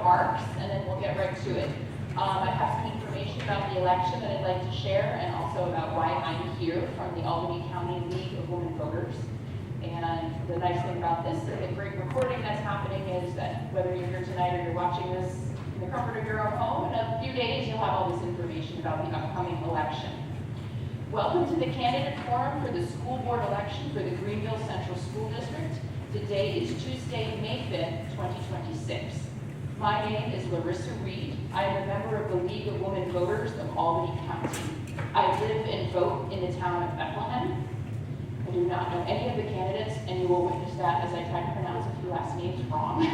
remarks, and then we'll get right to it. I have some information about the election that I'd like to share, and also about why I'm here from the Albany County League of Women Voters. And the nice thing about this, the great recording that's happening, is that whether you're here tonight or you're watching this in the comfort of your own home, in a few days you'll have all this information about the upcoming election. Welcome to the candidate forum for the school board election for the Greenville Central School District. Today is Tuesday, May 5th, 2026. My name is Larissa Reed. I am a member of the League of Women Voters of Albany County. I live and vote in the town of Bethlehem. I do not know any of the candidates, and you will witness that as I try to pronounce a few last names wrong.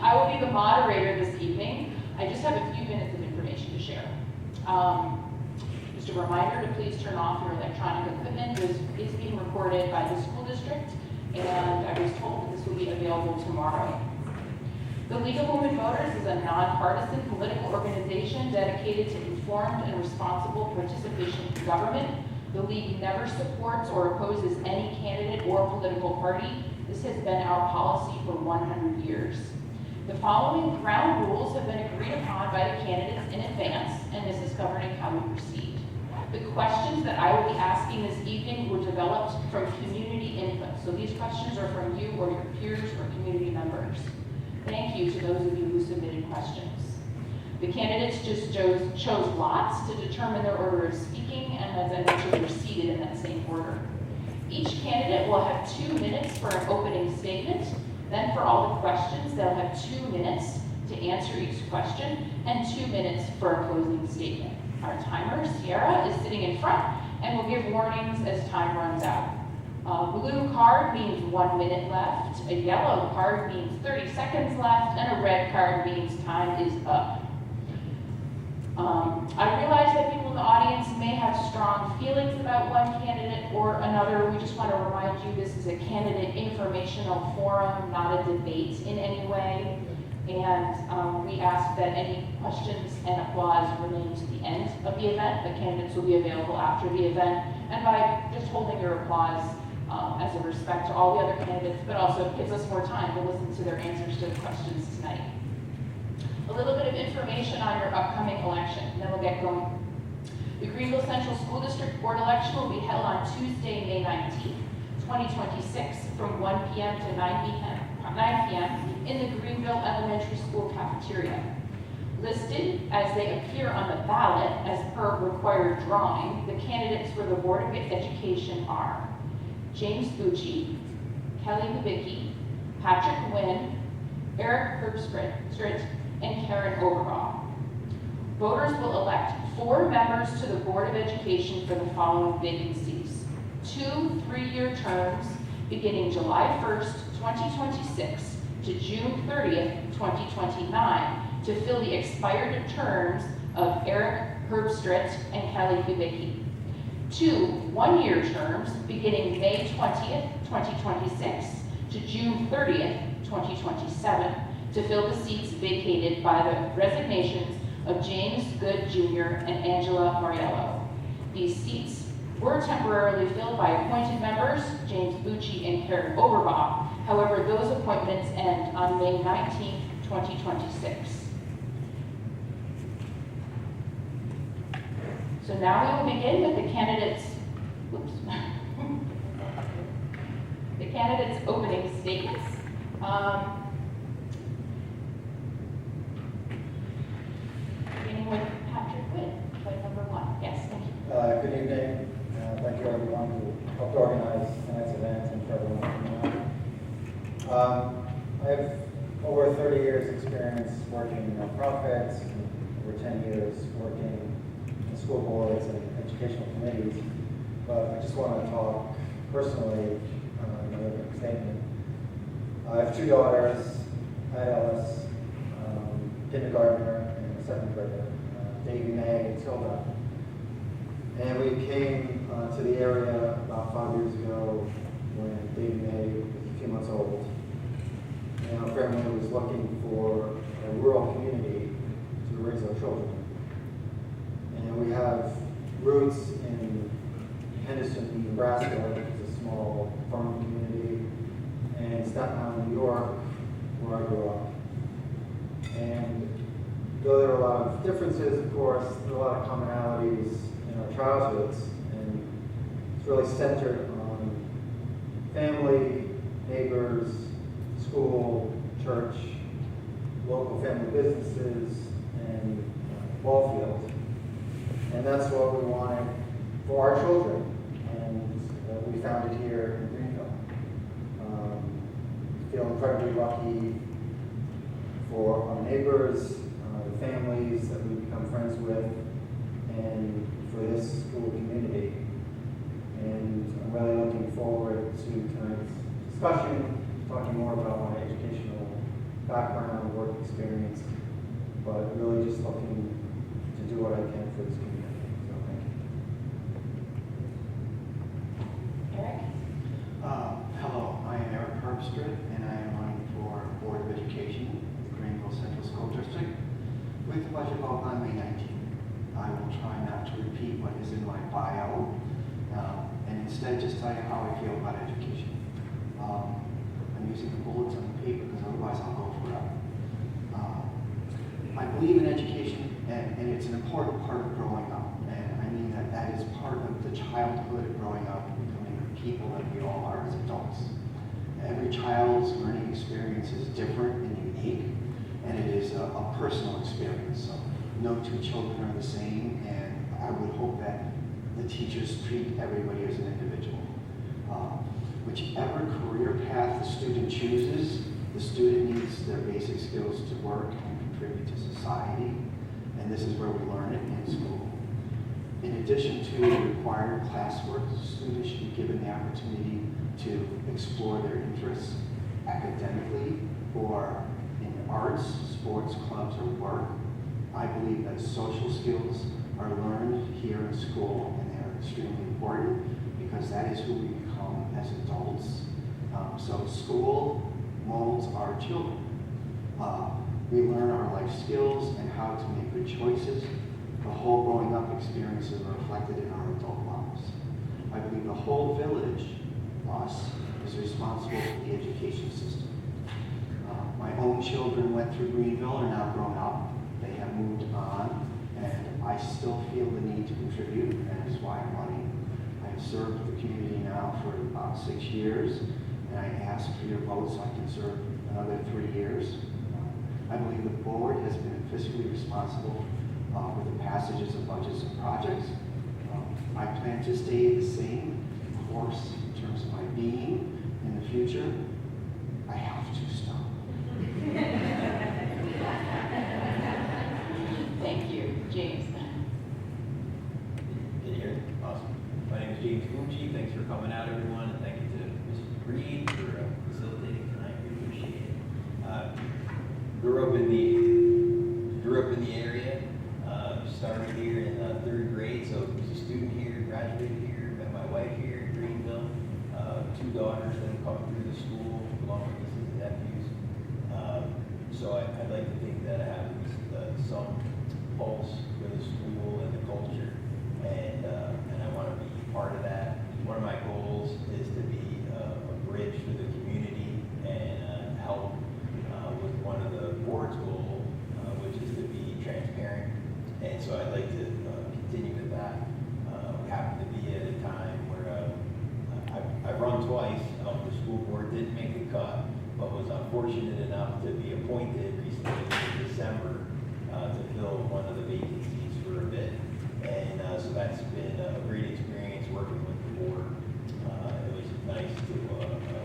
I will be the moderator this evening. I just have a few minutes of information to share. Just a reminder to please turn off your electronic equipment. This is being recorded by the school district, and I was told that this will be available tomorrow. The League of Women Voters is a nonpartisan political organization dedicated to informed and responsible participation in government. The League never supports or opposes any candidate or political party. This has been our policy for 100 years. The following ground rules have been agreed upon by the candidates in advance, and this is governing how we proceed. The questions that I will be asking this evening were developed from community input. So these questions are from you or your peers or community members. Thank you to those of you who submitted questions. The candidates just chose lots to determine their order of speaking, and as I mentioned, they're seated in that same order. Each candidate will have 2 minutes for an opening statement. Then for all the questions, they'll have 2 minutes to answer each question and 2 minutes for a closing statement. Our timer, Sierra, is sitting in front and will give warnings as time runs out. A blue card means 1 minute left, a yellow card means 30 seconds left, and a red card means time is up. I realize that people in the audience may have strong feelings about one candidate or another. We just want to remind you this is a candidate informational forum, not a debate in any way. And we ask that any questions and applause remain to the end of the event. The candidates will be available after the event. And by just holding your applause as a respect to all the other candidates, but also gives us more time to listen to their answers to the questions tonight. A little bit of information on your upcoming election, and then we'll get going. The Greenville Central School District Board election will be held on Tuesday, May 19th, 2026, from 1 p.m. to 9 p.m. in the Greenville Elementary School cafeteria. Listed as they appear on the ballot as per required drawing, the candidates for the Board of Education are James Bucci, Kelly Kubicki, Patrick Wynn, Eric Herbstritt, and Karen Overbaugh. Voters will elect 4 members to the Board of Education for the following vacancies. 2 3-year terms beginning July 1st, 2026 to June 30th, 2029 to fill the expired terms of Eric Herbstritt and Kelly Kubicki. 2 1-year terms beginning May 20th, 2026 to June 30th, 2027 to fill the seats vacated by the resignations of James Good Jr. and Angela Mariello. These seats were temporarily filled by appointed members, James Bucci and Karen Overbaugh. However, those appointments end on May 19th, 2026. So now we will begin with the candidates' opening statements. Beginning with Patrick Witt, point number 1. Yes, thank you. Good evening. Thank you everyone who helped organize tonight's event and for everyone coming out. I have over 30 years experience working in nonprofits, and over 10 years working in school boards and educational committees. But I just want to talk personally in the opening statement. I have 2 daughters, Pat Ellis, kindergartner and a 2nd grader, Davy May and Tilda. And we came to the area about 5 years ago when Davy May was a few months old. And our family was looking for a rural community to raise our children. And we have roots in Henderson, Nebraska, which is a small farming community, and Staten Island, New York, where I grew up. And though there are a lot of differences, of course, there are a lot of commonalities in our childhoods, and it's really centered on family, neighbors, school, church, local family businesses, and ball fields. And that's what we wanted for our children, and we found it here in Greenville. Feel incredibly lucky for our neighbors, the families that we've become friends with, and for this school community. And I'm really looking forward to tonight's discussion, talking more about my educational background, work experience, but really just looking to do what I can for this community. So thank you. Eric? Hello, I am Eric Herbstreit, and I am running for Board of Education in the Greenville Central School District with the budget vote on May 19th. I will try not to repeat what is in my bio, and instead just tell you how I feel about education. I'm using the bullets on the paper because otherwise I'll go forever. I believe in education, and it's an important part of growing up. And I mean that is part of the childhood of growing up and becoming the people that we all are as adults. Every child's learning experience is different and unique, and it is a personal experience. So no two children are the same, and I would hope that the teachers treat everybody as an individual. Whichever career path the student chooses, the student needs their basic skills to work and contribute to society, and this is where we learn it in school. In addition to required classwork, students should be given the opportunity to explore their interests academically or in arts, sports, clubs, or work. I believe that social skills are learned here in school, and they're extremely important because that is who we become as adults. So school molds our children. We learn our life skills and how to make good choices. The whole growing up experiences are reflected in our adult lives. I believe the whole village, us, is responsible for the education system. My own children went through Greenville, are now grown up. They have moved on, and I still feel the need to contribute, and that is why I'm running. I have served the community now for about 6 years, and I ask for your vote so I can serve another 3 years. I believe the board has been fiscally responsible with the passages of budgets and projects. I plan to stay the same course in terms of my being in the future. I have to stop. Thank you. James? Can you hear me? Awesome. My name is James Fucci. Thanks for coming out, everyone, and thank you to Mr. Reed for facilitating tonight. We appreciate it. Grew up in the area. Started here in 3rd grade, so was a student here, graduated here, met my wife here in Greenville. 2 daughters that have come through the school, along with nieces and nephews. So I'd like to think that I have some pulse for the school and the culture, and I want to be part of that. One of my goals is to be a bridge for the community and help with one of the board's goals, which is to be transparent. And so I'd like to continue with that. We happen to be at a time where I've run twice. The school board didn't make the cut, but was unfortunate enough to be appointed recently in December to fill one of the vacancies for a bit. And so that's been a great experience working with the board. It was nice to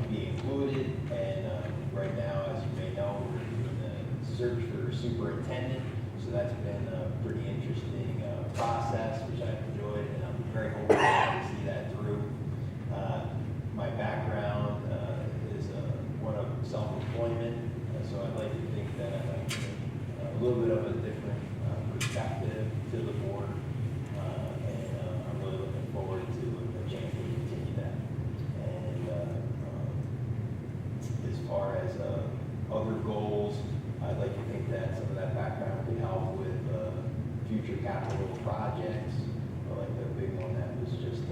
be included. And right now, as you may know, we're doing the search for a superintendent. So that's been a pretty interesting process, which I've enjoyed, and I'm very hopeful to see that through. My background is one of self-employment, so I'd like to think that I might bring a little bit of a different perspective to the board, and I'm really looking forward to a chance to continue that. And as far as other goals, I'd like to think that some of that background could help with future capital projects, like the big one that was just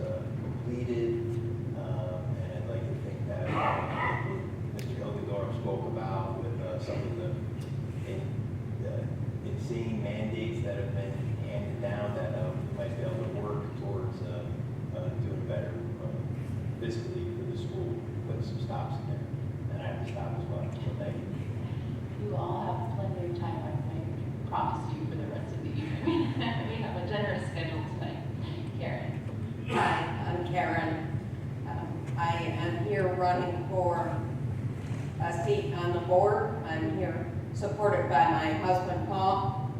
completed. And I'd like to think that Mr. Hildegard spoke about with some of the insane mandates that have been handed down that we might be able to work towards doing better fiscally for the school, putting some stops in there. And I have to stop as well, so thank you. You all have plenty of time, I promise you, for the rest of the evening. We have a generous schedule tonight. Karen. Hi, I'm Karen. I am here running for a seat on the board. I'm here supported by my husband, Paul,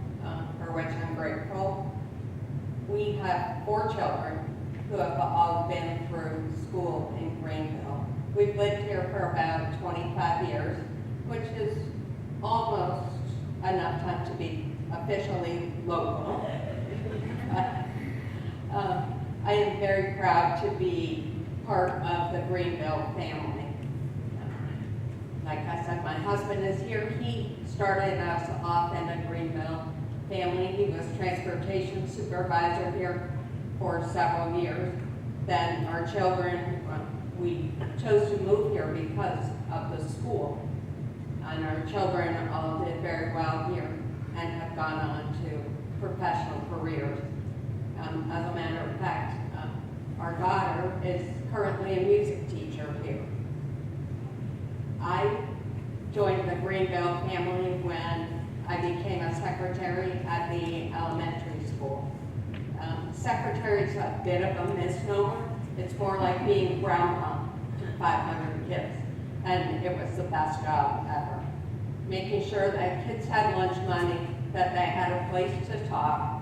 for which I'm grateful. We have 4 children who have all been through school in Greenville. We've lived here for about 25 years, which is almost enough time to be officially local. I am very proud to be part of the Greenville family. Like I said, my husband is here. He started us off in the Greenville family. He was transportation supervisor here for several years. Then our children, we chose to move here because of the school. And our children all did very well here and have gone on to professional careers. As a matter of fact, our daughter is currently a music teacher here. I joined the Greenville family when I became a secretary at the elementary school. Secretary is a bit of a misnomer. It's more like being grandma to 500 kids, and it was the best job ever. Making sure that kids had lunch money, that they had a place to talk,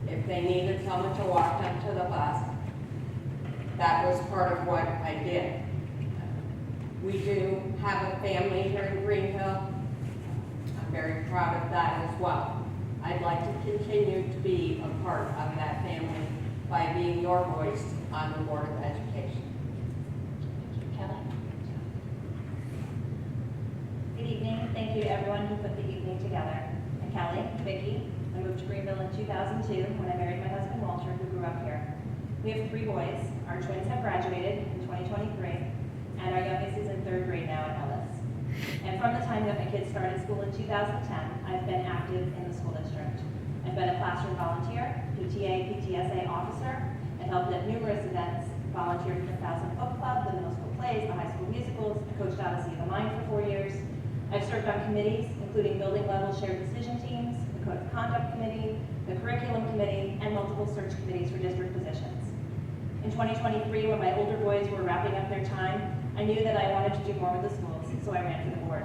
if they needed someone to walk them to the bus. That was part of what I did. We do have a family here in Greenville. I'm very proud of that as well. I'd like to continue to be a part of that family by being your voice on the Board of Education. Kelly. Good evening. Thank you to everyone who put the evening together. I'm Kelly, Vicki. I moved to Greenville in 2002 when I married my husband Walter, who grew up here. We have 3 boys. Our twins have graduated in 2023, and our youngest is in 3rd grade now at Ellis. And from the time that my kids started school in 2010, I've been active in the school district. I've been a classroom volunteer, PTA, PTSA officer, and helped at numerous events, volunteered for the 1000 Book Club, the middle school plays, the high school musicals, I coached Odyssey of the Mind for 4 years. I've served on committees, including building level shared decision teams, the Code of Conduct Committee, the Curriculum Committee, and multiple search committees for district positions. In 2023, when my older boys were wrapping up their time, I knew that I wanted to do more with the schools, so I ran for the board.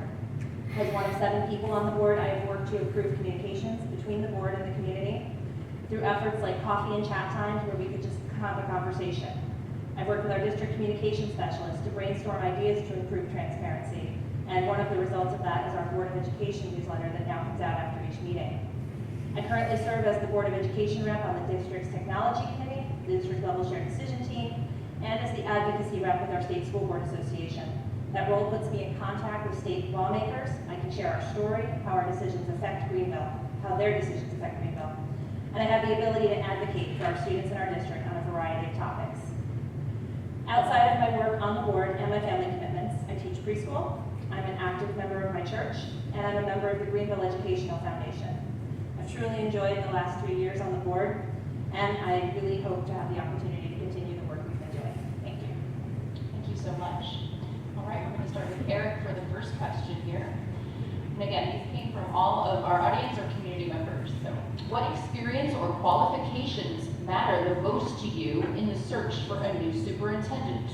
As one of 7 people on the board, I have worked to improve communications between the board and the community through efforts like coffee and chat times where we could just have a conversation. I've worked with our district communication specialist to brainstorm ideas to improve transparency, and one of the results of that is our Board of Education newsletter that now comes out after each meeting. I currently serve as the Board of Education rep on the district's technology committee, the district level shared decision team, and as the advocacy rep with our state school board association. That role puts me in contact with state lawmakers. I can share our story, how our decisions affect Greenville, how their decisions affect Greenville. And I have the ability to advocate for our students in our district on a variety of topics. Outside of my work on the board and my family commitments, I teach preschool, I'm an active member of my church, and I'm a member of the Greenville Educational Foundation. I've truly enjoyed the last 3 years on the board, and I really hope to have the opportunity to continue the work we've been doing. Thank you. Thank you so much. All right, we're going to start with Eric for the first question here. And again, these came from all of our audience or community members. So, what experience or qualifications matter the most to you in the search for a new superintendent?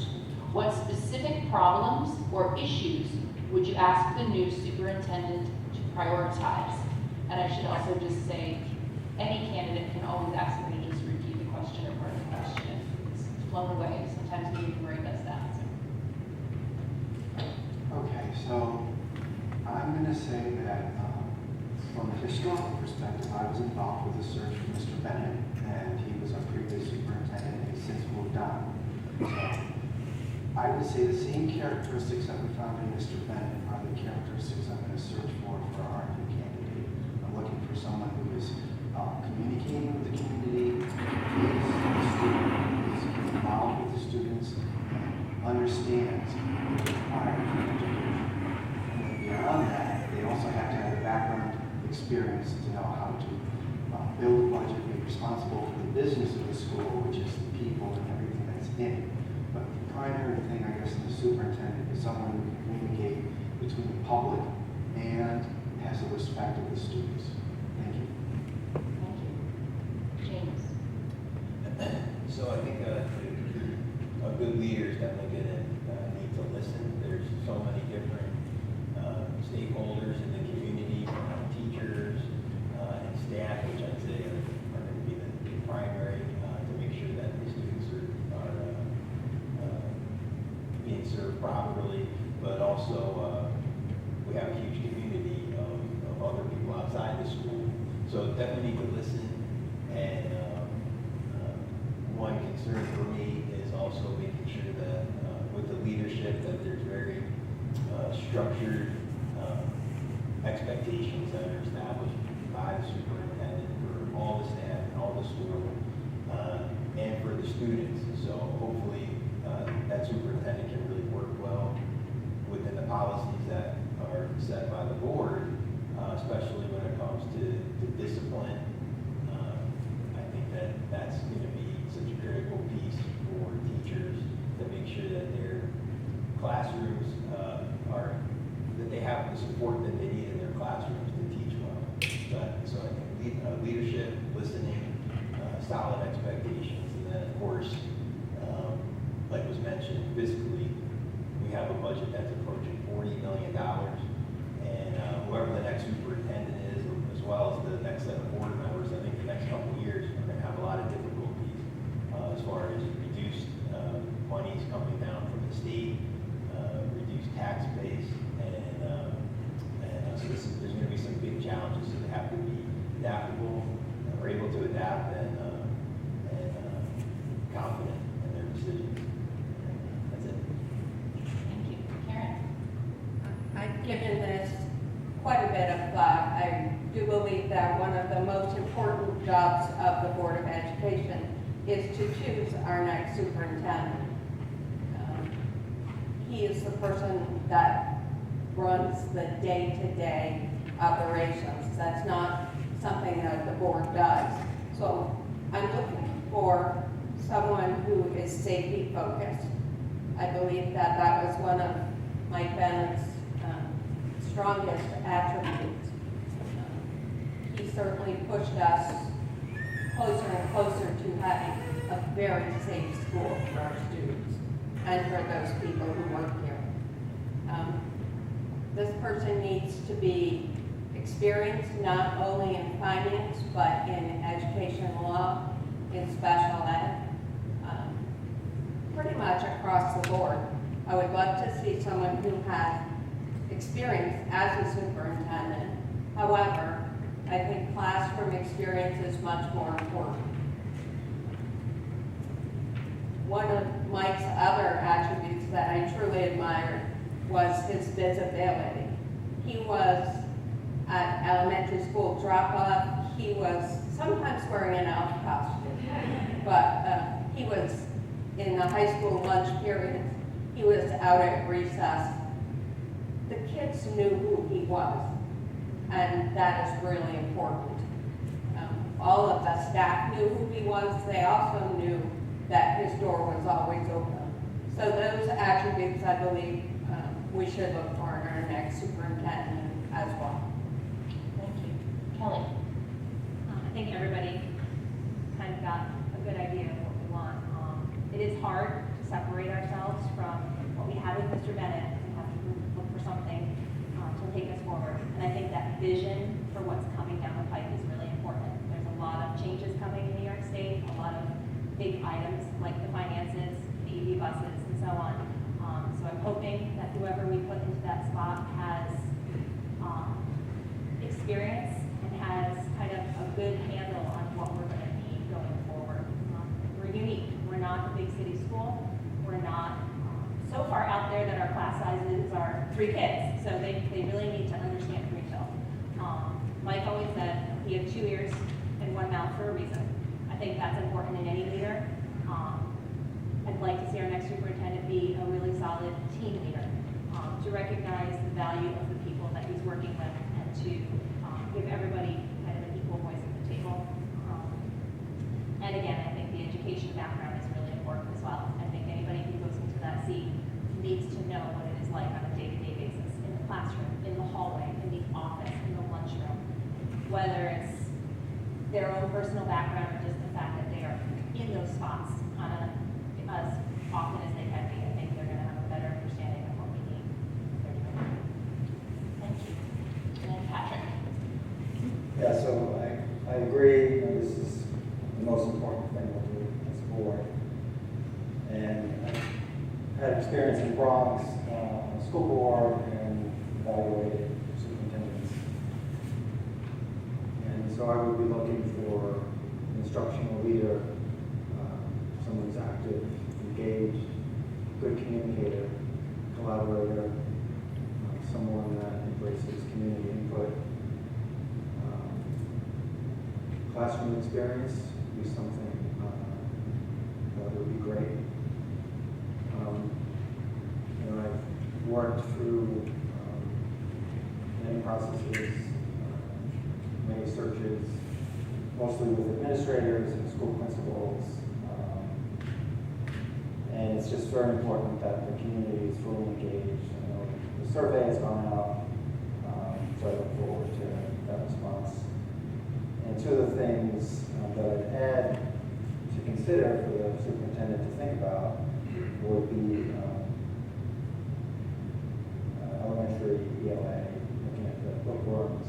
What specific problems or issues would you ask the new superintendent to prioritize? And I should also just say, any candidate can always ask me to just repeat the question or part of the question. It's flown away. Sometimes the brain does that. So. Okay, so I'm going to say that from a historical perspective, I was involved with the search for Mr. Bennett, and he was our previous superintendent, and he's since moved on. So I would say the same characteristics that we found in Mr. Bennett are the characteristics I'm going to search for our new candidate. I'm looking for someone who is communicating with the community, is involved with the students, and understands the requirements of education. And beyond that, they also have to have the background experience to know how to build a budget, be responsible for the business of the school, which is the people and everything that's in it. But the primary thing, I guess, in the superintendent is someone who can communicate between the public and has the respect of the students. Thank you. Thank you. James? So I think a good leader is definitely going to need to listen. There's so many different stakeholders in the community, teachers and staff, which I'd say are going to be the primary to make sure that the students are being served properly. But also we have a huge community of other people outside the school. So definitely need to listen. And one concern for me is also making sure that with the leadership that there's very structured expectations that are established by the superintendent for all the staff and all the school and for the students. So hopefully that superintendent can really work well within the policies that are set by the board, especially when it comes to discipline. I think that that's going to be such a critical piece for teachers to make sure that their classrooms that they have the support that they need in their classrooms to teach well. So I think leadership, listening, solid expectations, and then of course, like was mentioned, fiscally, we have a budget that's approaching $40 million, and whoever the next superintendent is, as well as the next set of board members, I think the next couple of years are going to have a lot of difficulties as far as reduced monies coming down from the state, reduced tax base, and so there's going to be some big challenges. So they have to be adaptable, or able to adapt, and confident in their decisions. That's it. Thank you. Karen? I've given this quite a bit of thought. I do believe that one of the most important jobs of the Board of Education is to choose our next superintendent. He is the person that runs the day-to-day operations. That's not something that the board does. So I'm looking for someone who is safety focused. I believe that that was one of Mike Bennett's strongest attributes. He certainly pushed us closer and closer to having a very safe school for our students and for those people who work here. This person needs to be experienced not only in finance, but in education law, in special ed, pretty much across the board. I would love to see someone who has experience as a superintendent. However, I think classroom experience is much more important. One of Mike's other attributes that I truly admired was his visibility. He was at elementary school drop-off. He was sometimes wearing an elf costume, but he was in the high school lunch period. He was out at recess. The kids knew who he was, and that is really important. All of the staff knew who he was. They also knew that his door was always open. So those attributes, I believe, we should look for in our next superintendent as well. Thank you. Kelly? I think everybody kind of got a good idea of what we want. It is hard to separate ourselves from what we had with Mr. Bennett and have to look for something to take us forward. And I think that vision for what's coming down the pipe is really important. There's a lot of changes coming in New York State, a lot of big items like the finances, the EV buses, and so on. So I'm hoping that whoever we put into that spot has experience and has kind of a good handle on what we're going to need going forward. We're unique. We're not a big city school. We're not so far out there that our class sizes are 3 kids. So they really need to understand retail. Mike always said he had 2 ears and 1 mouth for a reason. I think that's important in any leader. I'd like to see our next superintendent be a really solid team leader, to recognize the value of the people that he's working with and to give everybody kind of an background is really important as well. I think anybody who goes into that seat needs to know what it is like on a day-to-day basis, in the classroom, in the hallway, in the office, in the lunchroom, whether it's their own personal background or just the fact that they are in those spots on as often as they can be. I think they're going to have a better understanding of what we need if they're doing that. Thank you. And then Patrick. Yeah, so I agree, this is the most important thing we'll do as a board. And I've had experience in Bronx, on the school board, and evaluated superintendents. And so I would be looking for an instructional leader, someone who's active, engaged, good communicator, collaborator, someone that embraces community input. Classroom experience would be something that would be great. I've worked through many processes, many searches, mostly with administrators and school principals. And it's just very important that the community is fully engaged. The survey has gone out, so I look forward to that response. And two of the things that I'd add to consider for the superintendent to think about would be elementary ELA, looking at the bookworms,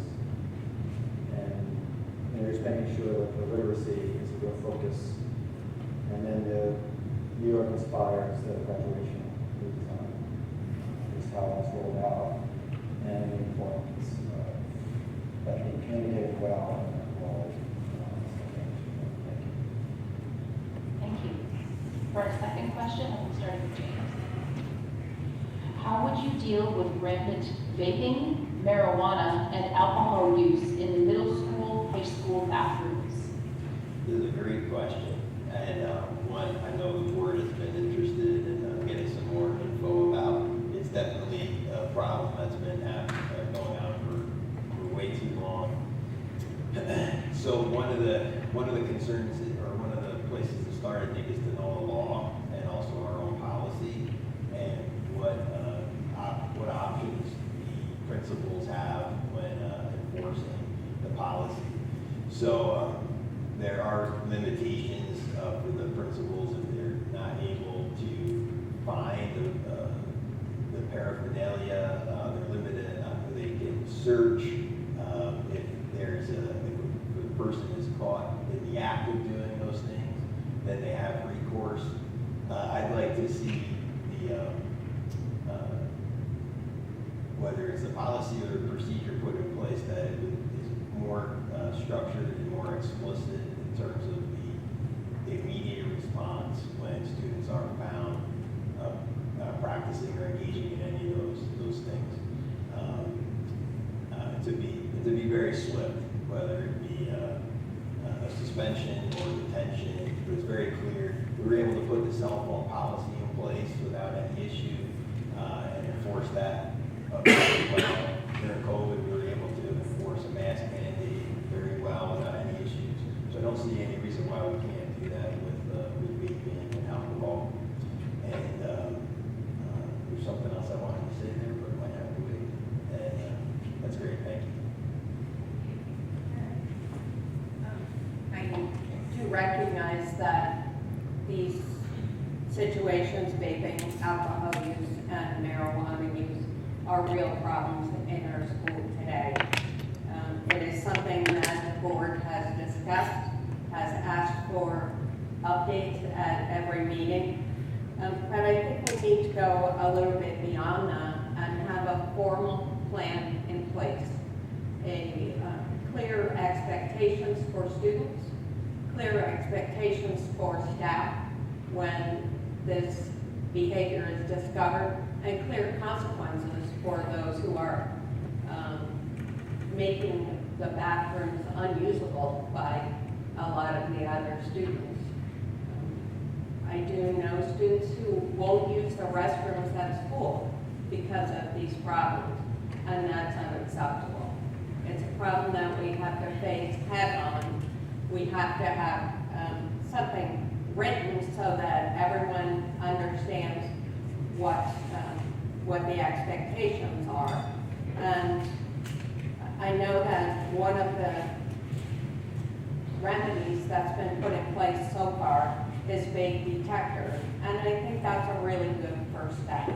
and just making sure that the literacy is a real focus. And then the New York Inspires, the graduation redesign, is how that's rolled out, and the importance of that being communicated well. Thank you. For our second question, I'm starting with James. How would you deal with rampant vaping, marijuana, and alcohol use in the middle school, high school bathrooms? This is a great question, and one I know the board has been interested in getting some more info about. It's definitely a problem that's been going on for way too long. So one of the concerns, or one of the places to start, I think, is to know the law and also our own policy and what options the principals have when enforcing the policy. So there are limitations for the principals if they're not able to find the paraphernalia. They're limited on who they can search. If there's if the person is caught in the act of doing those things, then they have recourse. I'd like to see the whether it's the policy or the procedure put in place that is more structured and more explicit in terms of the immediate response when students are found practicing or engaging in any of those things. To be very swift, whether it be a suspension or detention. It was very clear. We were able to put the cell phone policy in place without any issue and enforce that. During COVID, we were able to enforce a mask mandate very well without any issues. So I don't see any reason why we can't do that with vaping and alcohol. And there's something else I wanted to say there, but I might have to wait. And that's great. Thank you. I do recognize that these situations, vaping, alcohol use, and marijuana use, are real problems in our school today. It is something that the board has discussed, has asked for updates at every meeting. But I think we need to go a little bit beyond that and have a formal plan in place. Clear expectations for students, clear expectations for staff when this behavior is discovered, and clear consequences for those who are making the bathrooms unusable by a lot of the other students. I do know students who won't use the restrooms at school because of these problems, and that's unacceptable. It's a problem that we have to face head on. We have to have something written so that everyone understands what the expectations are. And I know that one of the remedies that's been put in place so far is vague detectors. And I think that's a really good first step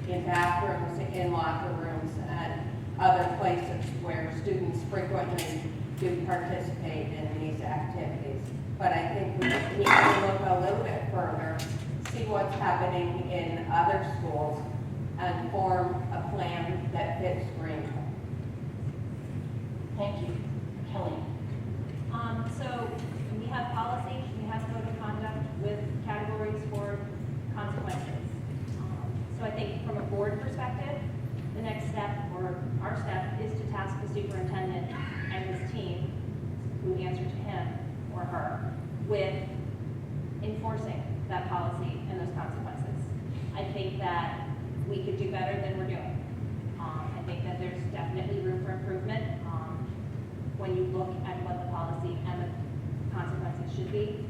in bathrooms, in locker rooms, and other places where students frequently do participate in these activities. But I think we need to look a little bit further, see what's happening in other schools, and form a plan that fits Greenville. Thank you. Kelly? So we have policy, we have code of conduct with categories for consequences. So I think from a board perspective, the next step, or our step, is to task the superintendent and his team, who answer to him or her, with enforcing that policy and those consequences. I think that we could do better than we're doing. I think that there's definitely room for improvement when you look at what the policy and the consequences should be.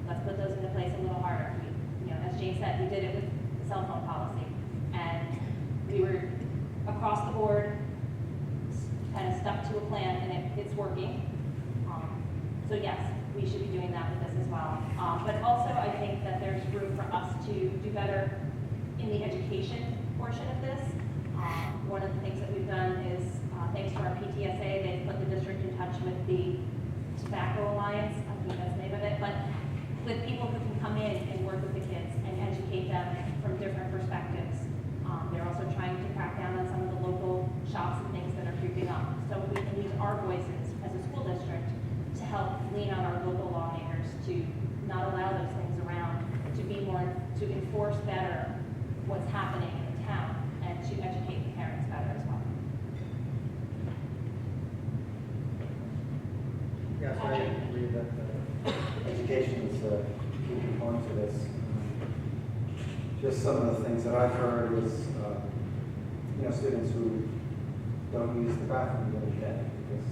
Let's put those into place a little harder. As Jane said, we did it with the cell phone policy, and we were across the board kind of stuck to a plan, and it's working. So yes, we should be doing that with this as well. But also, I think that there's room for us to do better in the education portion of this. One of the things that we've done is, thanks to our PTSA, they've put the district in touch with the Tobacco Alliance, I think that's the name of it, but with people who can come in and work with the kids and educate them from different perspectives. They're also trying to crack down on some of the local shops and things that are creeping up. So we can use our voices as a school district to help lean on our local lawmakers to not allow those things around, to be more, to enforce better what's happening in the town, and to educate the parents better as well. Yes, I agree that education is a key component to this. Just some of the things that I've heard is, students who don't use the bathroom every day because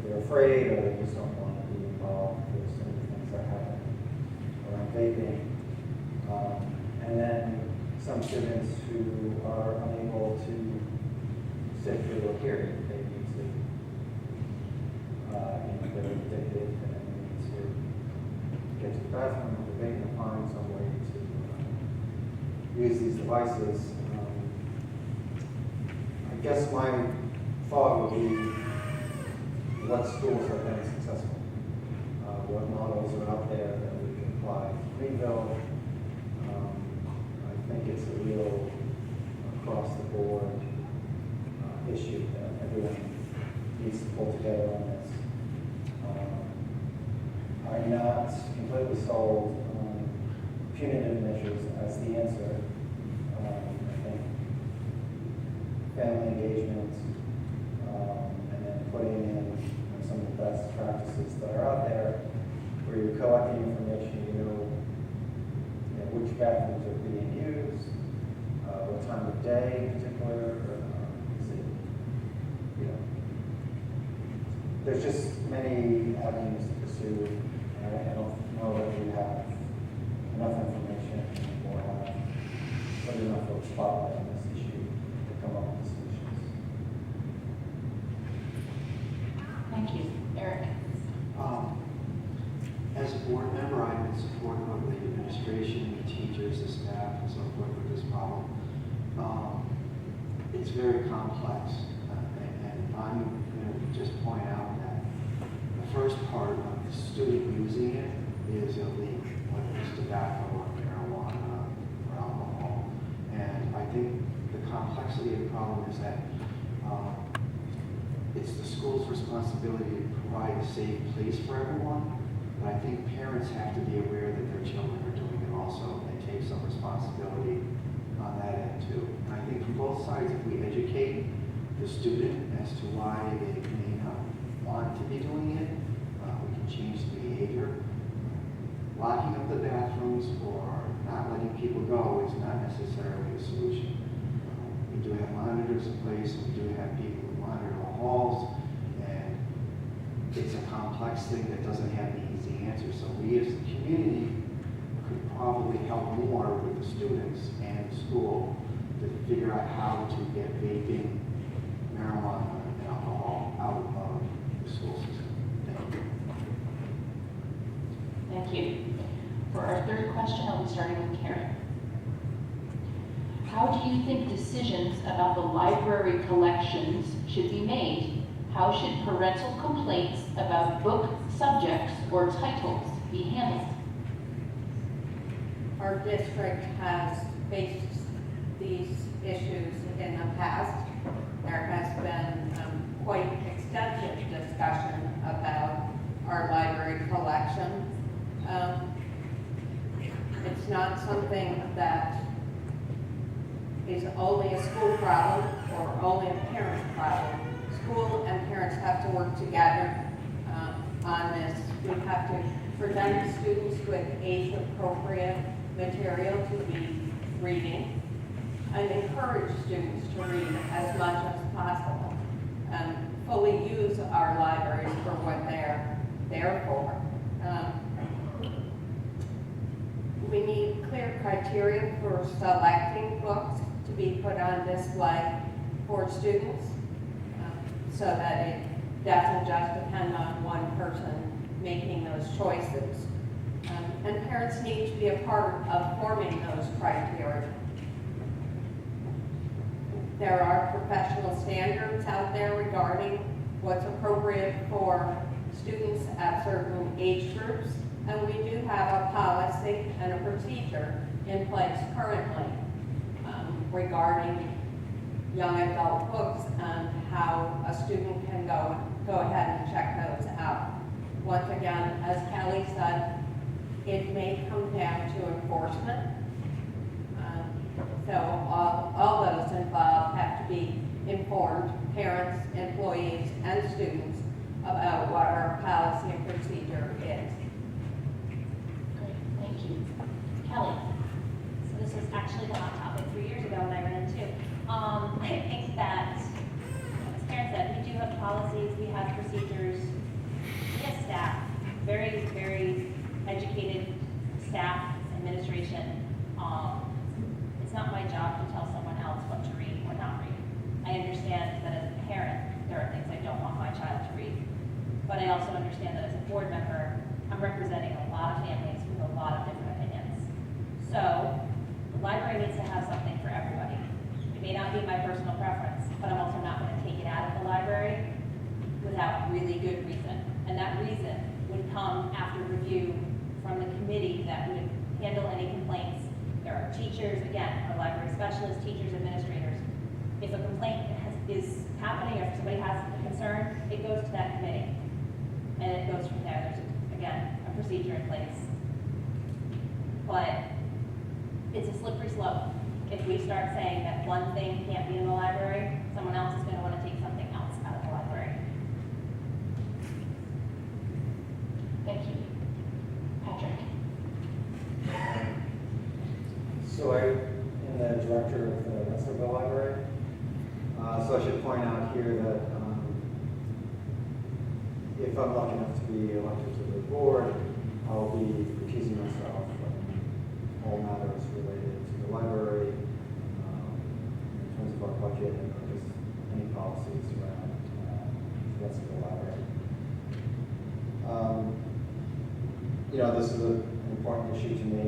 they're afraid or they just don't want to be involved. There's so many things that happen around vaping. And then some students who are unable to sit through a period. They need to, they're addicted and they need to get to the bathroom, or they can find some way to use these devices. I guess my thought would be what schools have been successful, what models are out there that we can apply to Greenville. I think it's a real across-the-board issue that everyone needs to pull together on this. I'm not completely sold on punitive measures as the answer. I think family engagement, and then putting in some of the best practices that are out there, where you're collecting information, you know which bathrooms are being used, what time of day in particular, is it, there's just many avenues to pursue, and I don't know that we have enough information or have put enough of a spotlight on this issue to come up with solutions. Thank you. Eric? As a board member, I've been supportive of the administration, the teachers, the staff, and so forth with this problem. It's very complex, and I'm going to just point out that the first part of the student using it is illegal, whether it's tobacco or marijuana or alcohol. And I think the complexity of the problem is that it's the school's responsibility to provide a safe place for everyone. But I think parents have to be aware that their children are doing it also, and take some responsibility on that end too. And I think from both sides, if we educate the student as to why they may not want to be doing it, we can change the behavior. Locking up the bathrooms or not letting people go is not necessarily a solution. We do have monitors in place, and we do have people who monitor the halls, and it's a complex thing that doesn't have the easy answer. So we as a community could probably help more with the students and the school to figure out how to get vaping, marijuana, and alcohol out of the school system. Thank you. Thank you. For our third question, I'll be starting with Karen. How do you think decisions about the library collections should be made? How should parental complaints about book subjects or titles be handled? Our district has faced these issues in the past. There has been quite extensive discussion about our library collection. It's not something that is only a school problem or only a parent problem. School and parents have to work together on this. We have to present students with age-appropriate material to be reading and encourage students to read as much as possible. Fully use our libraries for what they're there for. We need clear criteria for selecting books to be put on display for students so that it doesn't just depend on one person making those choices. And parents need to be a part of forming those criteria. There are professional standards out there regarding what's appropriate for students at certain age groups, and we do have a policy and a procedure in place currently regarding young adult books and how a student can go ahead and check those out. Once again, as Kelly said, it may come down to enforcement. So all those involved have to be informed, parents, employees, and students, about what our policy and procedure is. Great, thank you. Kelly? So this was actually the hot topic 3 years ago when I ran into. I think that, as Karen said, we do have policies, we have procedures, we have staff, very, very educated staff, administration. It's not my job to tell someone else what to read or not read. I understand that as a parent, there are things I don't want my child to read. But I also understand that as a board member, I'm representing a lot of families with a lot of different opinions. So the library needs to have something for everybody. It may not be my personal preference, but I'm also not going to take it out of the library without really good reason. And that reason would come after review from the committee that would handle any complaints. There are teachers, again, our library specialists, teachers, administrators. If a complaint is happening or if somebody has a concern, it goes to that committee. And it goes from there. There's, again, a procedure in place. But it's a slippery slope. If we start saying that one thing can't be in the library, someone else is going to want to take something else out of the library. Thank you. Patrick? So I am the director of the Rensselaerville Library. So I should point out here that if I'm lucky enough to be elected to the board, I'll be recusing myself from all matters related to the library in terms of our budget and just any policies around the rest of the library. This is an important issue to me,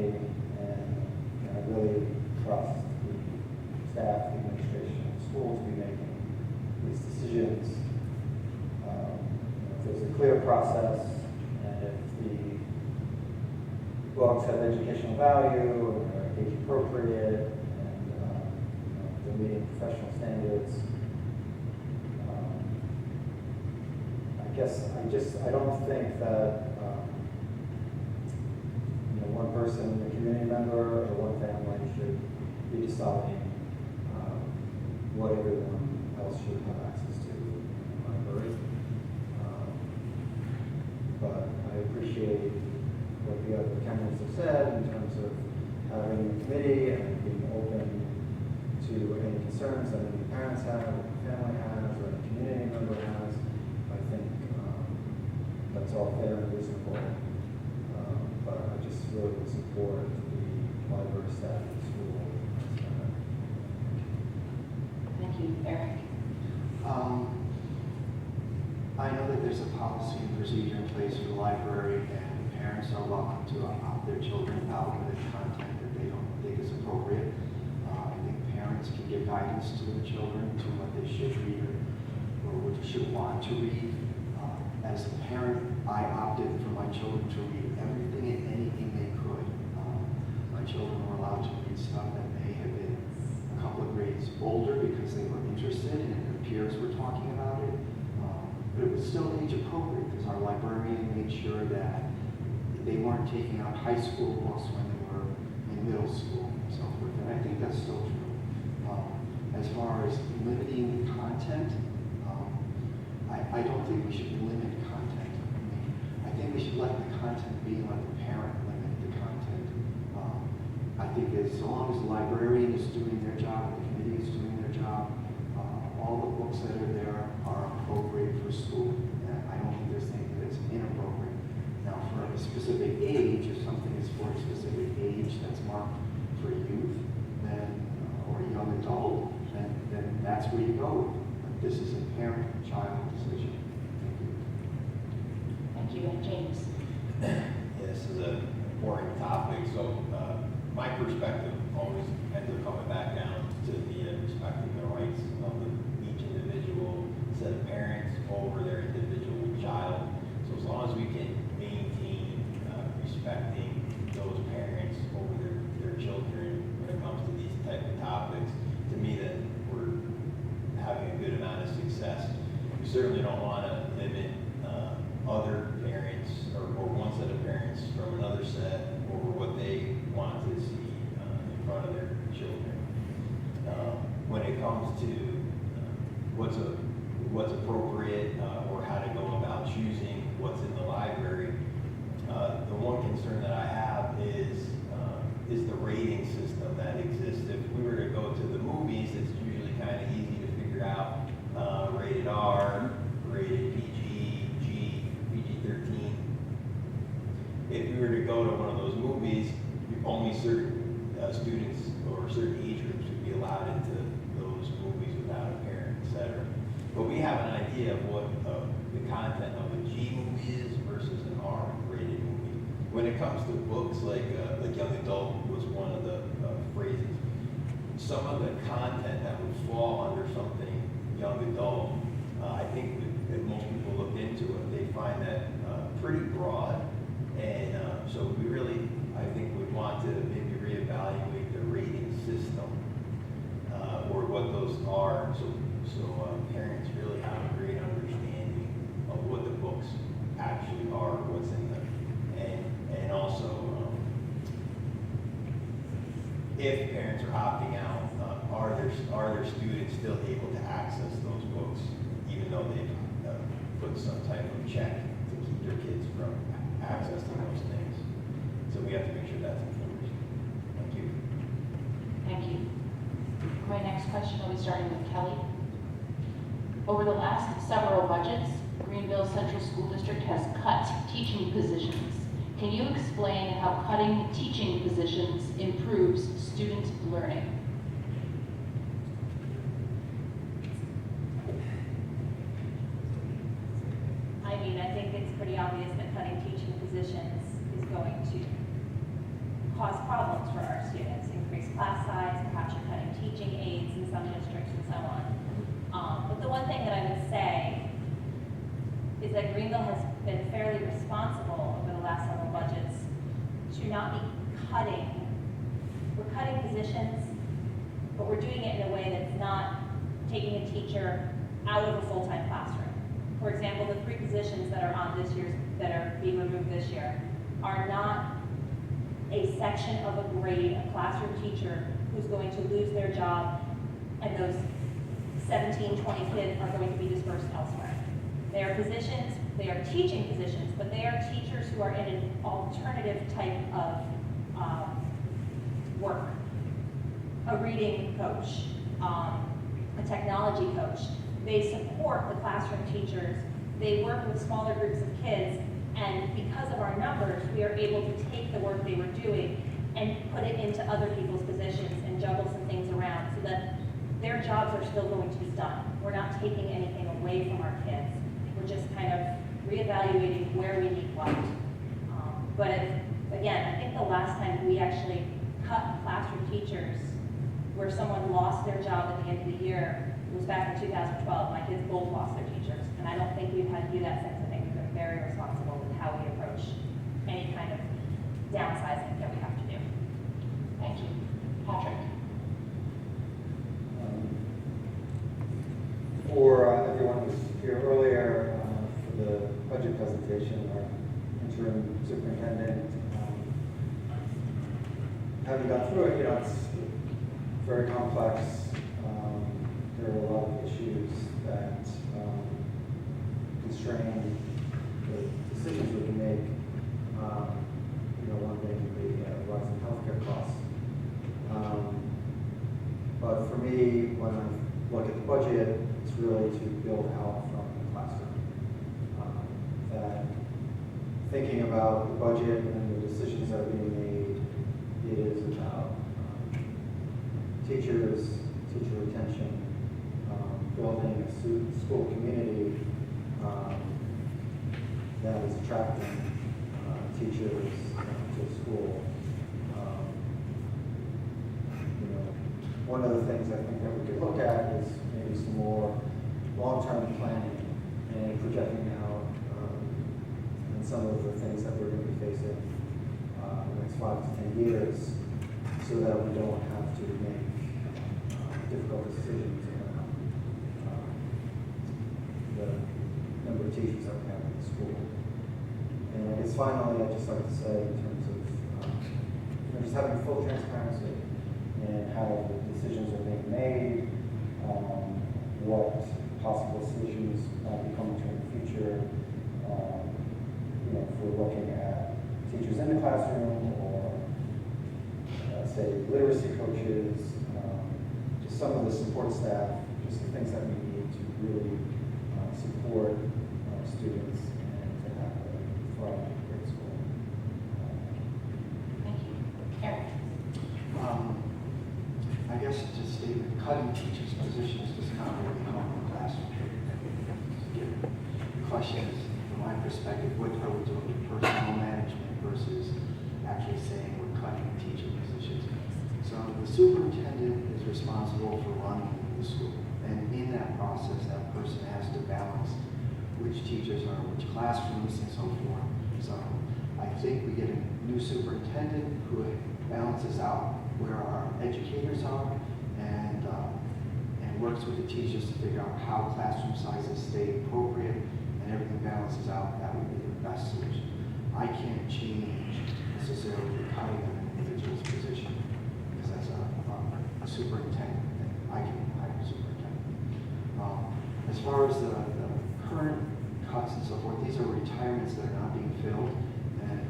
and I really trust the staff, the administration, and the school to be making these decisions. If there's a clear process, and if the books have educational value, and are age appropriate, and they're meeting professional standards, I don't think that one person, a community member, or one family should be deciding what everyone else should have access to in the library. But I appreciate what the other candidates have said in terms of having a committee and being open to any concerns that any parents have, or family has, or any community member has. I think it's all fair and reasonable. But I just really would support the library staff at the school. Thank you, Eric. I know that there's a policy and procedure in place for the library, and parents are welcome to opt their children out with content that they don't think is appropriate. I think parents can give guidance to their children to what they should read or what they should want to read. As a parent, I opted for my children to read everything and anything they could. My children were allowed to read stuff that may have been a couple of grades older because they were interested and their peers were talking about it. But it was still age appropriate because our librarian made sure that they weren't taking out high school books when they were in middle school and so forth. And I think that's still true. As far as limiting content, I don't think we should limit content. I think we should let the content be and let the parent limit the content. I think as long as the librarian is doing their job, the committee is doing their job, all the books that are there are appropriate for school. And I don't think there's anything that's inappropriate. Now, for a specific age, if something is for a specific age that's marked for youth, then or a young adult, then that's where you go. But this is a parent-child decision. Thank you. Thank you, and James. Yeah, this is an important topic. So my perspective always ends up coming back down to the respecting the rights of each individual set of parents over their individual child. So as long as we can maintain respecting those parents over their children when it comes to these type of topics, to me then we're having a good amount of success. We certainly don't want to limit other parents or one set of parents from another set over what they want to see in front of their children. When it comes to what's appropriate or how to go about choosing what's in the library, the one concern that I have is the rating system that exists. If we were to go to the movies, it's usually kind of easy to figure out rated R, rated PG, G, PG-13. If we were to go to one of those movies, only certain students or certain age groups would be allowed into those movies without a parent, etc. But we have an idea of what the content of a G movie is versus an R-rated movie. When it comes to books like young adult was one of the phrases, some of the content that would fall under something young adult, I think that most people look into it, they find that pretty broad. And so we really, I think, would want to maybe reevaluate the rating system or what those are, so parents really have a great understanding of what the books actually are, what's in them, and also if parents are opting out, are their students still able to access those books, even though they've put some type of check to keep their kids from accessing those things? So we have to make sure that's enforced. Thank you. Thank you. My next question will be starting with Kelly. Over the last several budgets, Greenville Central School District has cut teaching positions. Can you explain how cutting teaching positions improves student learning? I mean, I think it's pretty obvious that cutting teaching positions is going to cause problems for our students, increase class size, perhaps you're cutting teaching aides in some districts and so on. But the one thing that I would say is that Greenville has been fairly responsible over the last several budgets to not be cutting. We're cutting positions, but we're doing it in a way that's not taking a teacher out of a full-time classroom. For example, the 3 positions that are on this year's, that are being removed this year, are not a section of a grade, a classroom teacher who's going to lose their job, and those 17, 20 kids are going to be dispersed elsewhere. They are positions, they are teaching positions, but they are teachers who are in an alternative type of work. A reading coach, a technology coach. They support the classroom teachers. They work with smaller groups of kids, And because of our numbers, we are able to take the work they were doing and put it into other people's positions and juggle some things around so that their jobs are still going to be done. We're not taking anything away from our kids. We're just kind of reevaluating where we need what. But again, I think the last time we actually cut classroom teachers where someone lost their job at the end of the year was back in 2012. My kids both lost their teachers. And I don't think we've had to do that since. I think we've been very responsible with how we approach any kind of downsizing that we have to do. Thank you. Patrick? For everyone who was here earlier for the budget presentation, our interim superintendent, having gone through it, it's very complex. There are a lot of issues that constrain the decisions we can make. One being the rising healthcare costs. But for me, when I look at the budget, it's really to build out from the classroom. That thinking about the budget and the decisions that are being made, it is about teachers, teacher retention, building a school community that is attracting teachers to school. One of the things I think that we could look at is maybe some more long-term planning and projecting out and some of the things that we're going to be facing in the next 5 to 10 years, so that we don't have to make difficult decisions around the number of teachers that we have in the school. And I guess finally, I'd just like to say, in terms of just having full transparency in how the decisions are being made, what possible solutions might be coming to in the future. If we're looking at teachers in the classroom or, say, literacy coaches, just some of the support staff, just the things that we need to really support students and to have a thriving great school. Thank you. Eric? I guess to state that cutting teachers' positions does not really help the classroom. The question is, from my perspective, what are we doing with personnel management versus actually saying we're cutting teacher positions? So the superintendent is responsible for running the school. And in that process, that person has to balance which teachers are in which classrooms and so forth. So I think we get a new superintendent who balances out where our educators are and works with the teachers to figure out how classroom sizes stay appropriate and everything balances out. That would be the best solution. I can't change necessarily the cutting of an individual's position because that's a superintendent thing. I can hire a superintendent. As far as the current cuts and so forth, these are retirements that are not being filled. And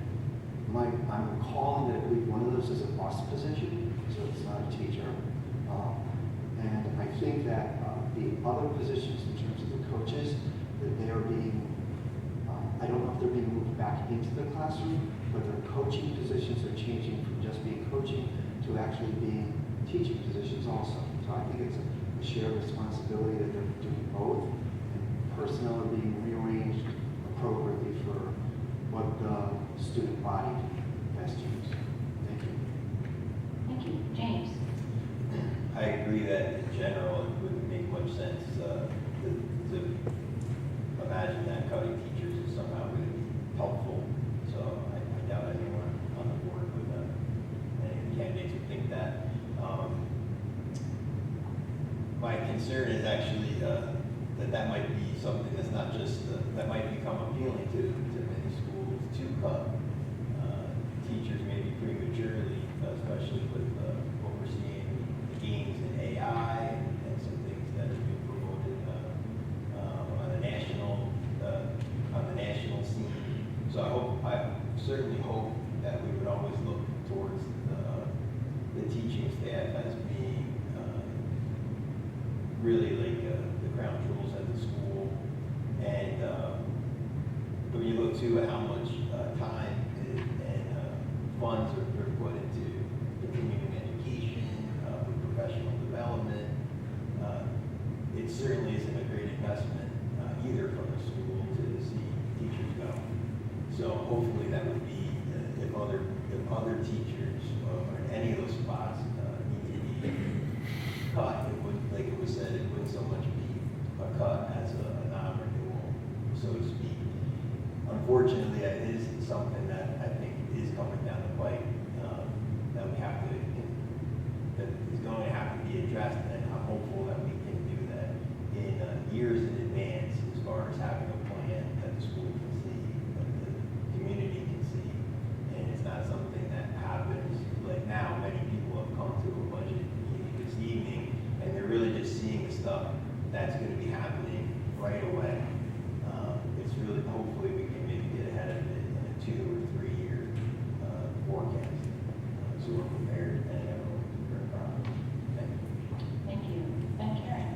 I'm recalling that I believe one of those is a bus position, so it's not a teacher. And I think that the other positions in terms of the coaches, that they are being, I don't know if they're being moved back into the classroom, but their coaching positions are changing from just being coaching to actually being teaching positions also. So I think it's a shared responsibility that they're doing both, and personnel are being rearranged appropriately for what the student body best use. Thank you. Thank you. James? I agree that in general it wouldn't make much sense to imagine that cutting teachers is somehow going to be helpful. So I doubt anyone on the board would, any of the candidates would think that. My concern is actually that might be something that's not just, that might become appealing to many schools to cut teachers maybe prematurely, especially with what we're seeing, the gains in AI and some things that are being promoted on the national scene. So I certainly hope that we would always look towards the teaching staff as being really like the crown jewels at the school, and when you look too at how much time and funds are put into continuing education, for professional development, it certainly isn't a great investment either from the school to see teachers go. So hopefully that would be, if other teachers or any of those spots need to be cut, it would, like it was said, it wouldn't so much be a cut as a non-renewal, so to speak. Unfortunately, it is something that I think is coming down the pike, that we have to, that is going to have to be addressed, and I'm hopeful that we can do that in years in advance, as far as having a plan that the school can see, that the community can see, and it's not something that happens like now. Many people have come to a budget meeting this evening, and they're really just seeing the stuff that's going to be happening right away. It's really, hopefully we can maybe get ahead of it in a 2 or 3 year forecast, so we're prepared and everyone's very proud. Thank you. Thank you. And Karen?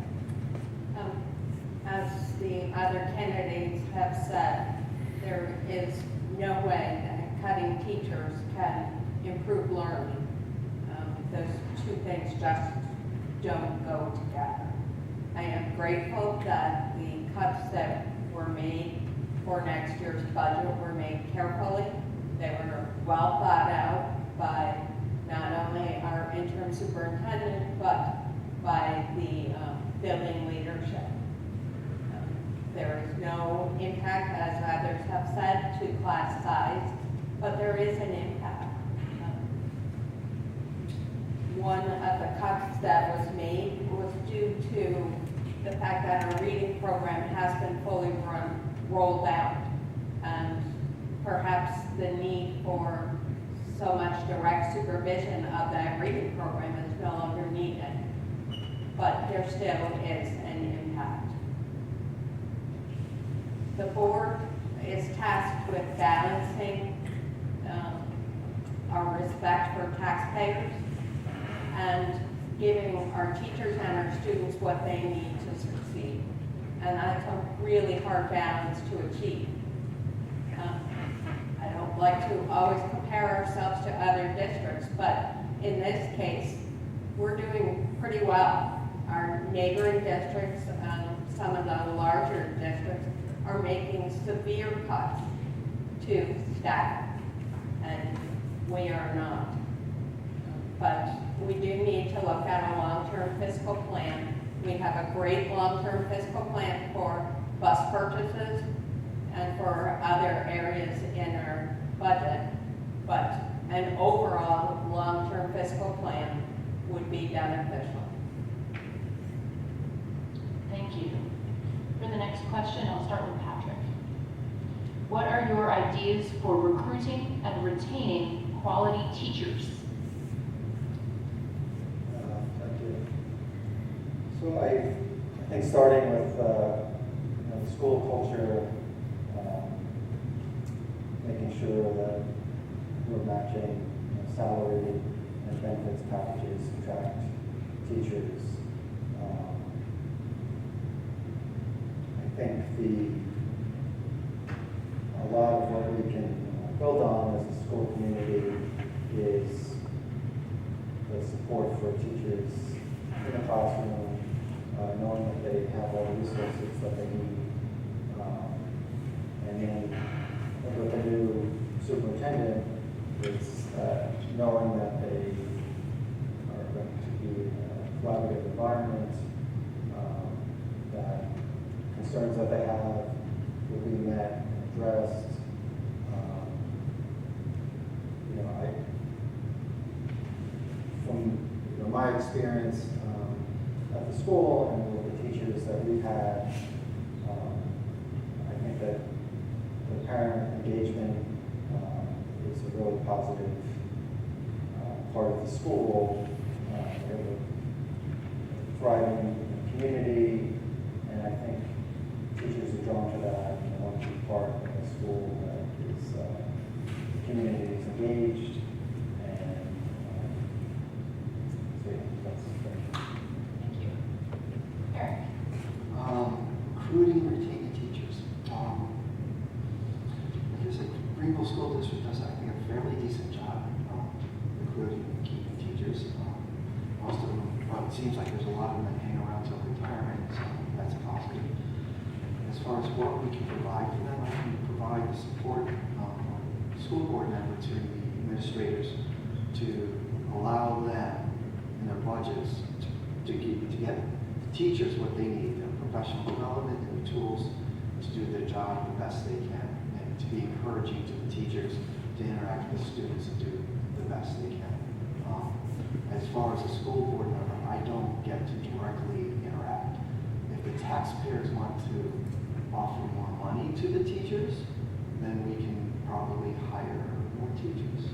As the other candidates have said, there is no way that cutting teachers can improve learning. Those two things just don't go together. I am grateful that the cuts that were made for next year's budget were made carefully. They were well thought out by not only our interim superintendent, but by the building leadership. There is no impact, as others have said, to class size, but there is an impact. One of the cuts that was made was due to the fact that our reading program has been fully rolled out, and perhaps the need for so much direct supervision of that reading program is no longer needed. But there still is an impact. The board is tasked with balancing our respect for taxpayers and giving our teachers and our students what they need to succeed. And that's a really hard balance to achieve. I don't like to always compare ourselves to other districts, but in this case, we're doing pretty well. Our neighboring districts, some of the larger districts, are making severe cuts to staff, and we are not. But we do need to look at a long-term fiscal plan. We have a great long-term fiscal plan for bus purchases and for other areas in our budget, but an overall long-term fiscal plan would be beneficial. Thank you. For the next question, I'll start with Patrick. What are your ideas for recruiting and retaining quality teachers? Thank you. So I think starting with the school culture, making sure that we're matching salary and benefits packages, attract teachers. I think a lot of what we can build on as a school community is the support for teachers in the classroom, knowing that they have all the resources that they need. And then with the new superintendent, it's knowing that they are going to be in a collaborative environment, that concerns that they have will be met and addressed. From my experience at the school and with the teachers that we've had, I think that the parent engagement is a really positive part of the school. We have a thriving community, and I think teachers are drawn to that and want to be part of a school that is the community is engaged. And so yeah, that's Thank you. Eric? Recruiting, retaining teachers. Greenville School District does, I think, a fairly decent job recruiting and keeping teachers. Most of them, well, it seems like there's a lot of them that hang around till retirement, so that's positive. As far as what we can provide for them, I can provide the support school board member to the administrators to allow them in their budgets to get the teachers what they need, their professional development and the tools to do their job the best they can, and to be encouraging to the teachers to interact with students and do the best they can. As far as a school board member, I don't get to directly interact. If the taxpayers want to offer more money to the teachers, then we can probably hire more teachers.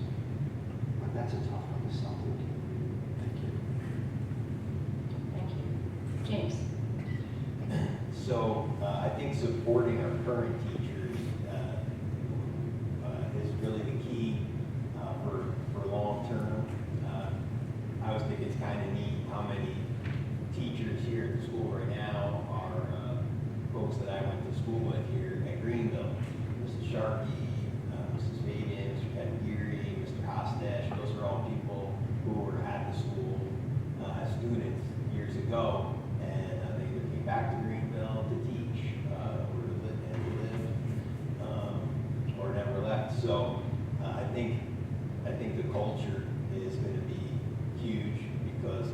But that's a tough one to sell to the community. Thank you. Thank you. James? So I think supporting our current teachers is really the key for long term. I always think it's kind of neat how many teachers here at the school right now are folks that I went to school with here at Greenville. Mrs. Sharkey, Mrs. Fabian, Mr. Pettigiri, Mr. Hostash, those are all people who were at the school as students years ago, and they either came back to Greenville to teach or to live or never left. So I think the culture is going to be huge because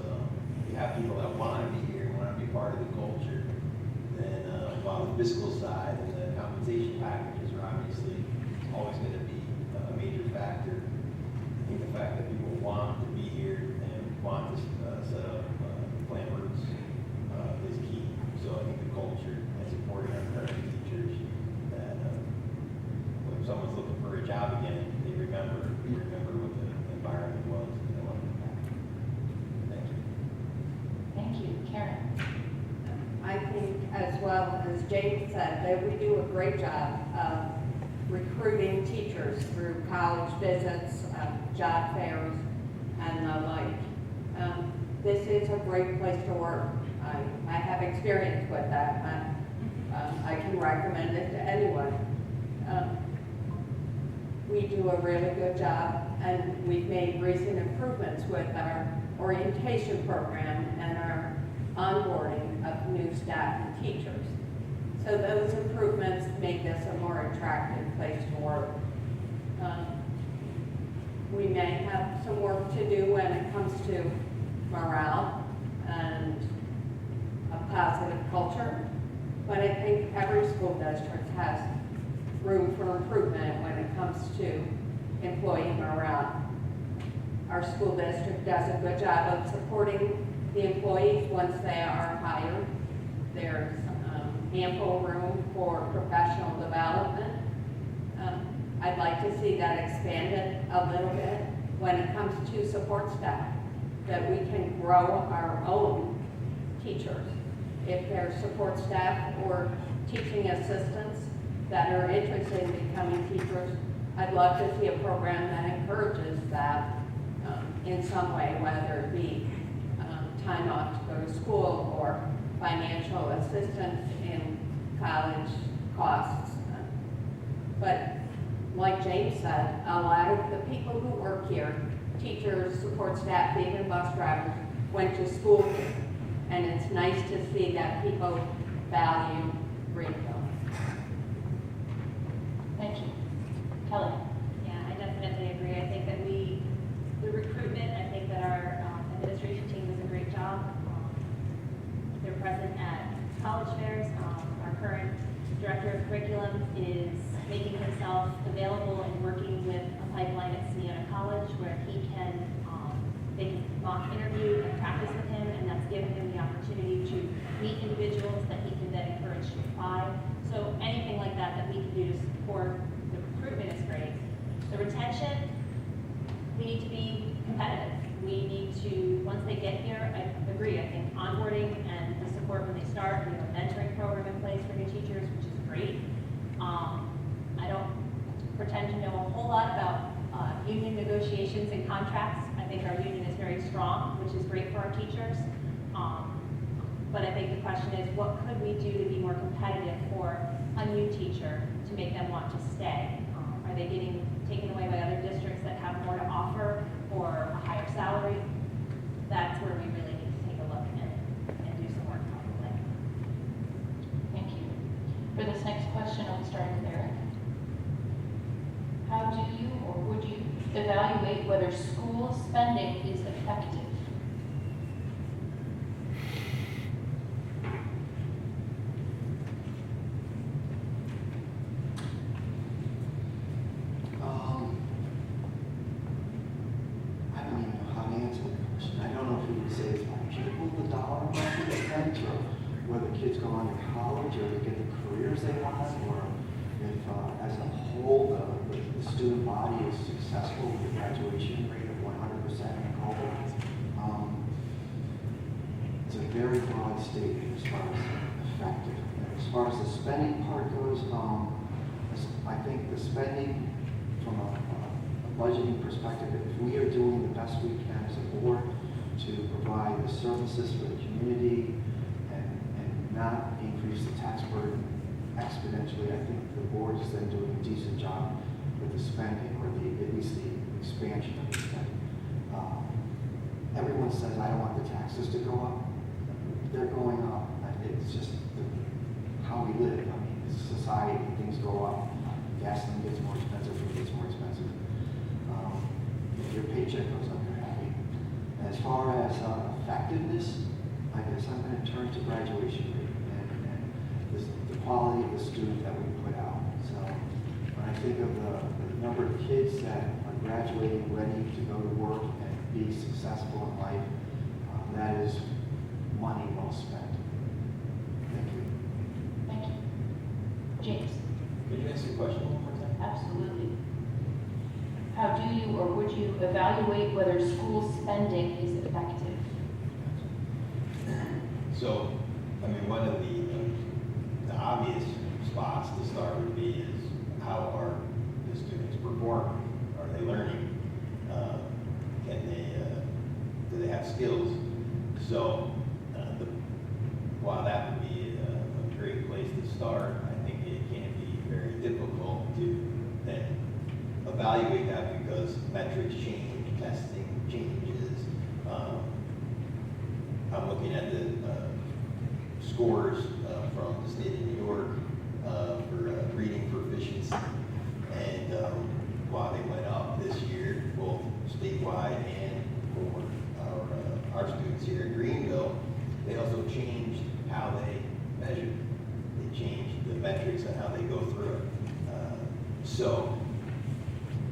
you have people that want to be here and want to be part of the culture. Then while the fiscal side and the compensation packages are obviously always going to be a major factor, I think the fact that people want to be here and want to set up plant roots is key. So I think the culture and supporting our current teachers, that when someone's looking for a job again, they remember what the environment was and they want to come back. Thank you. Thank you. Karen? I think, as well as James said, that we do a great job of recruiting teachers through college visits, job fairs, and the like. This is a great place to work. I have experience with that. I can recommend it to anyone. We do a really good job, and we've made recent improvements with our orientation program and our onboarding of new staff and teachers. So those improvements make this a more attractive place to work. We may have some work to do when it comes to morale and a positive culture, but I think every school district has room for improvement when it comes to employee morale. Our school district does a good job of supporting the employees once they are hired. There's ample room for professional development. I'd like to see that expanded a little bit when it comes to support staff, that we can grow our own teachers. If there's support staff or teaching assistants that are interested in becoming teachers, I'd love to see a program that encourages that in some way, whether it be time off to go to school or financial assistance in college costs. But like James said, a lot of the people who work here, teachers, support staff, even bus drivers, went to school here. And it's nice to see that people value Greenville. Thank you. Kelly? Yeah, I definitely agree. I think that the recruitment, I think that our administration team does a great job. They're present at college fairs. Our current director of curriculum is making himself available and working with a pipeline at Siena College where they can mock interview and practice with him, and that's given him the opportunity to meet individuals that he can then encourage to apply. So anything like that we can do to support the recruitment is great. The retention, we need to be competitive. We need to, once they get here, I agree, I think onboarding and the support when they start, we have a mentoring program in place for new teachers, which is great. I don't pretend to know a whole lot about union negotiations and contracts. I think our union is very strong, which is great for our teachers. But I think the question is, what could we do to be more competitive for a new teacher to make them want to stay? Are they getting starting with Eric. How do you or would you evaluate whether school spending is effective? I don't even know how to answer that question. I don't know if you would say it's by people, the dollar amount they spent, or whether kids go on to college, or they get the careers they want, or if, as a whole, the student body is successful with a graduation rate of 100% in cohort. It's a very broad statement as far as effective. And as far as the spending part goes, I think the spending from a budgeting perspective, if we are doing the best we can as a board to provide the services for the community and not increase the tax burden exponentially, I think the board is then doing a decent job with the spending, or at least the expansion of the spending. Everyone says, I don't want the taxes to go up. They're going up. It's just how we live. I mean, it's society, things go up. Gasoline gets more expensive, food gets more expensive. If your paycheck goes up, you're happy. As far as effectiveness, I guess I'm going to turn to graduation rate and the quality of the student that we put out. So when I think of the number of kids that are graduating ready to go to work and be successful in life, that is money well spent. Thank you. Thank you. James? Could you answer the question one more time? Absolutely. How do you or would you evaluate whether school spending is effective? So, I mean, one of the obvious spots to start would be is how are the students performing? Are they learning? Do they have skills? So, while that would be a great place to start, I think it can be very difficult to then evaluate that because metrics change, testing changes. I'm looking at the scores from the state of New York for reading proficiency, and while they went up this year, both statewide and for our students here in Greenville, they also changed how they measure. They changed the metrics and how they go through it. So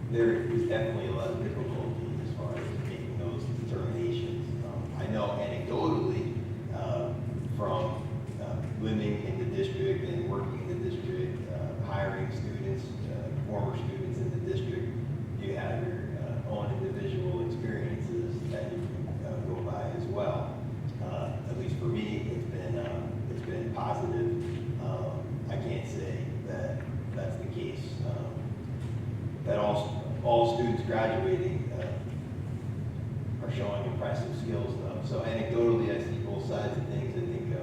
there is definitely a lot of difficulty as far as making those determinations. I know anecdotally from living in the district and working in the district, hiring students, former students in the district, you have your own individual experiences that you can go by as well. At least for me, it's been positive. I can't say that that's the case. That all students graduating are showing impressive skills though. So anecdotally, I see both sides of things. I think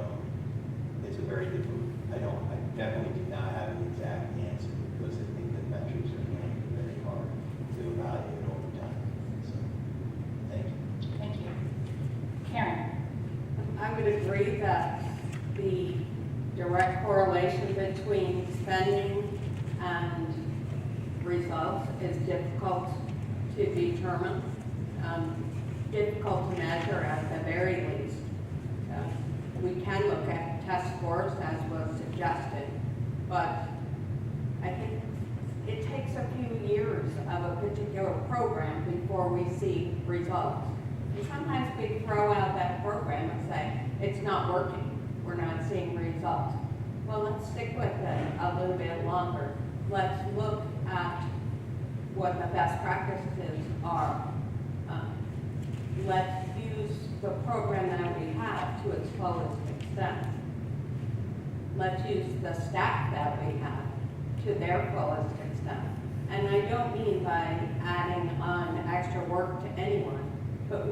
it's a very difficult. I definitely do not have an exact answer because I think the metrics are going to be very hard to evaluate over time. So, thank you. Thank you. Karen? I would agree that the direct correlation between spending and results is difficult to determine, difficult to measure at the very least. We can look at test scores as was suggested, but I think it takes a few years of a particular program before we see results. And sometimes we throw out that program and say, it's not working, we're not seeing results. Well, let's stick with it a little bit longer. Let's look at what the best practices are. Let's use the program that we have to its fullest extent. Let's use the staff that we have to their fullest extent. And I don't mean by adding on extra work to anyone, but we